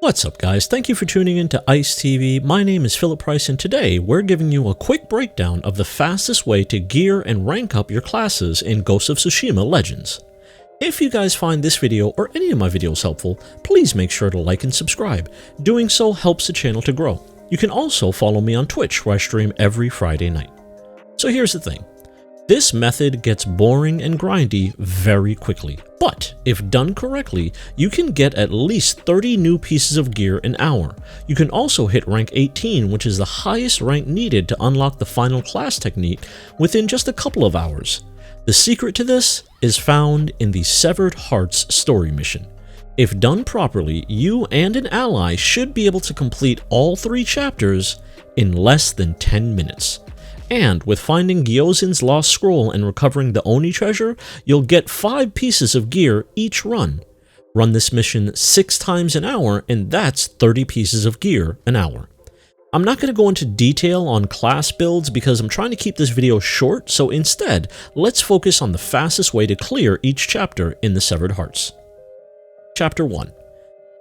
What's up guys, thank you for tuning in to ICE TV. My name is Philip Price and today we're giving you a quick breakdown of the fastest way to gear and rank up your classes in Ghost of Tsushima Legends. If you guys find this video or any of my videos helpful, please make sure to like and subscribe. Doing so helps the channel to grow. You can also follow me on Twitch where I stream every Friday night. So here's the thing. This method gets boring and grindy very quickly, but if done correctly, you can get at least 30 new pieces of gear an hour. You can also hit rank 18, which is the highest rank needed to unlock the final class technique within just a couple of hours. The secret to this is found in the Severed Hearts story mission. If done properly, you and an ally should be able to complete all 3 chapters in less than 10 minutes. And with finding Gyozin's lost scroll and recovering the Oni treasure, you'll get 5 pieces of gear each run. Run this mission 6 times an hour, and that's 30 pieces of gear an hour. I'm not going to go into detail on class builds because I'm trying to keep this video short, so instead, let's focus on the fastest way to clear each chapter in the Severed Hearts. Chapter 1.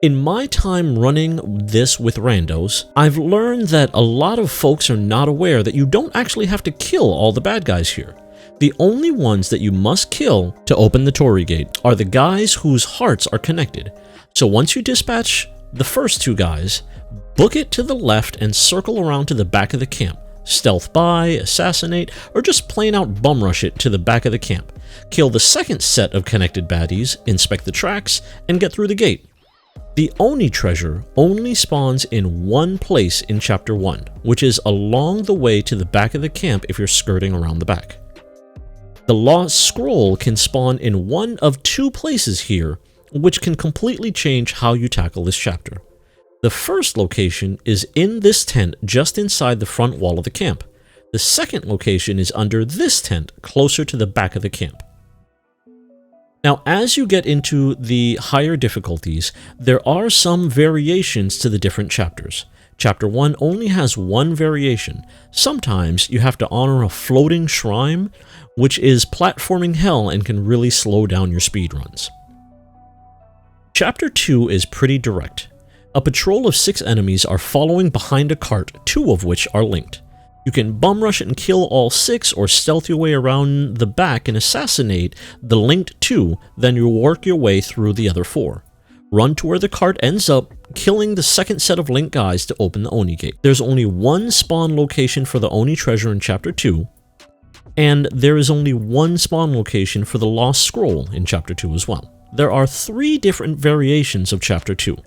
In my time running this with randos, I've learned that a lot of folks are not aware that you don't actually have to kill all the bad guys here. The only ones that you must kill to open the Torii Gate are the guys whose hearts are connected. So once you dispatch the first 2 guys, book it to the left and circle around to the back of the camp. Stealth by, assassinate, or just plain out bum rush it to the back of the camp. Kill the second set of connected baddies, inspect the tracks, and get through the gate. The Oni treasure only spawns in one place in Chapter 1, which is along the way to the back of the camp if you're skirting around the back. The lost scroll can spawn in one of 2 places here, which can completely change how you tackle this chapter. The first location is in this tent just inside the front wall of the camp. The second location is under this tent closer to the back of the camp. Now, as you get into the higher difficulties, there are some variations to the different chapters. Chapter 1 only has 1 variation. Sometimes you have to honor a floating shrine, which is platforming hell and can really slow down your speedruns. Chapter 2 is pretty direct. A patrol of 6 enemies are following behind a cart, 2 of which are linked. You can bum rush it and kill all 6 or stealth your way around the back and assassinate the linked 2, then you work your way through the other 4. Run to where the cart ends up, killing the second set of linked guys to open the Oni Gate. There's only 1 spawn location for the Oni treasure in Chapter 2, and there is only 1 spawn location for the Lost Scroll in Chapter 2 as well. There are 3 different variations of Chapter 2.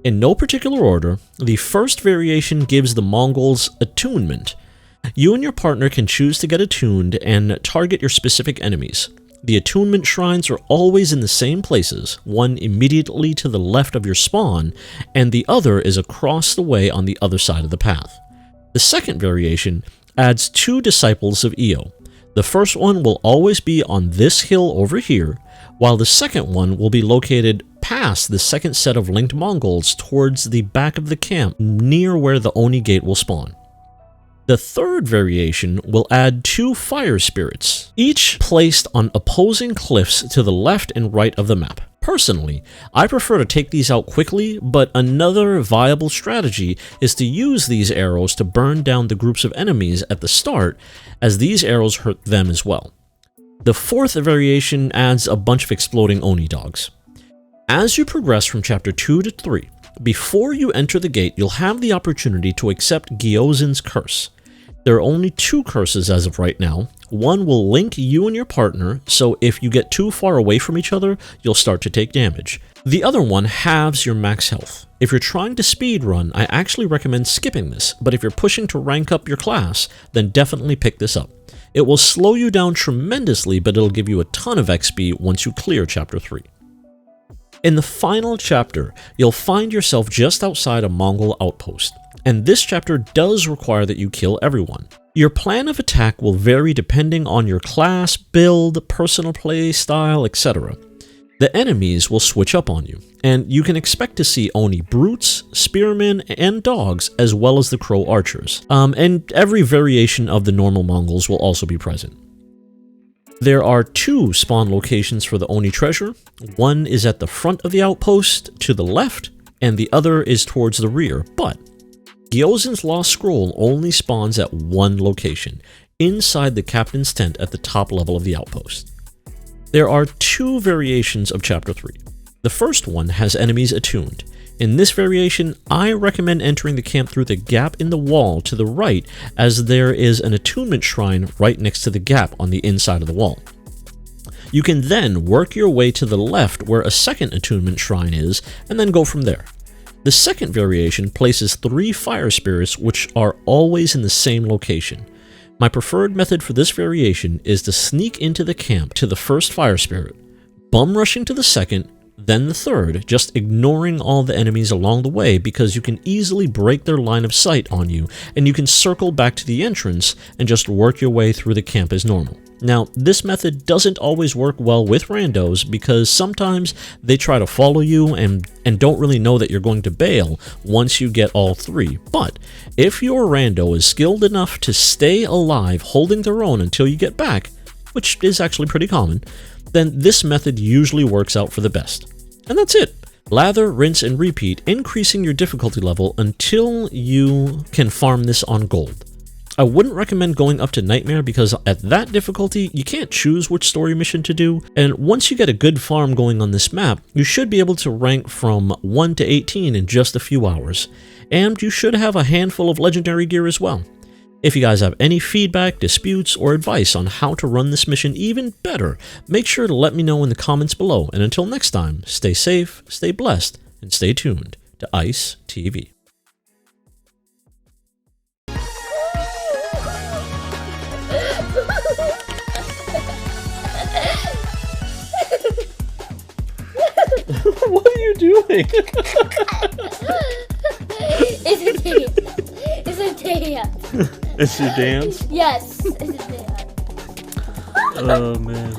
In no particular order, the first variation gives the Mongols attunement. You and your partner can choose to get attuned and target your specific enemies. The attunement shrines are always in the same places, one immediately to the left of your spawn, and the other is across the way on the other side of the path. The second variation adds 2 disciples of Io. The first one will always be on this hill over here, while the second one will be located past the second set of linked Mongols towards the back of the camp near where the Oni Gate will spawn. The third variation will add 2 fire spirits, each placed on opposing cliffs to the left and right of the map. Personally, I prefer to take these out quickly, but another viable strategy is to use these arrows to burn down the groups of enemies at the start, as these arrows hurt them as well. The fourth variation adds a bunch of exploding Oni dogs. As you progress from Chapter 2 to 3, before you enter the gate, you'll have the opportunity to accept Gyozin's curse. There are only 2 curses as of right now. One will link you and your partner, so if you get too far away from each other, you'll start to take damage. The other one halves your max health. If you're trying to speedrun, I actually recommend skipping this, but if you're pushing to rank up your class, then definitely pick this up. It will slow you down tremendously, but it'll give you a ton of XP once you clear Chapter 3. In the final chapter, you'll find yourself just outside a Mongol outpost, and this chapter does require that you kill everyone. Your plan of attack will vary depending on your class, build, personal play style, etc. The enemies will switch up on you, and you can expect to see Oni brutes, spearmen, and dogs, as well as the crow archers. And every variation of the normal Mongols will also be present. There are 2 spawn locations for the Oni treasure. One is at the front of the outpost to the left, and the other is towards the rear, but Gyozen's Lost Scroll only spawns at one location, inside the captain's tent at the top level of the outpost. There are two variations of Chapter 3. The first one has enemies attuned. In this variation, I recommend entering the camp through the gap in the wall to the right, as there is an attunement shrine right next to the gap on the inside of the wall. You can then work your way to the left where a second attunement shrine is, and then go from there. The second variation places 3 fire spirits which are always in the same location. My preferred method for this variation is to sneak into the camp to the first fire spirit, bum rushing to the second, then the third, just ignoring all the enemies along the way because you can easily break their line of sight on you, and you can circle back to the entrance and just work your way through the camp as normal. Now, this method doesn't always work well with randos because sometimes they try to follow you and don't really know that you're going to bail once you get all 3. But if your rando is skilled enough to stay alive holding their own until you get back, which is actually pretty common, then this method usually works out for the best. And that's it. Lather, rinse, and repeat, increasing your difficulty level until you can farm this on gold. I wouldn't recommend going up to Nightmare because at that difficulty, you can't choose which story mission to do, and once you get a good farm going on this map, you should be able to rank from 1 to 18 in just a few hours. And you should have a handful of legendary gear as well. If you guys have any feedback, disputes, or advice on how to run this mission even better, make sure to let me know in the comments below. And until next time, stay safe, stay blessed, and stay tuned to Ice TV. What are you doing? It's a dance. It's a dance. It's your dance? Yes, it's a dance. Oh, man.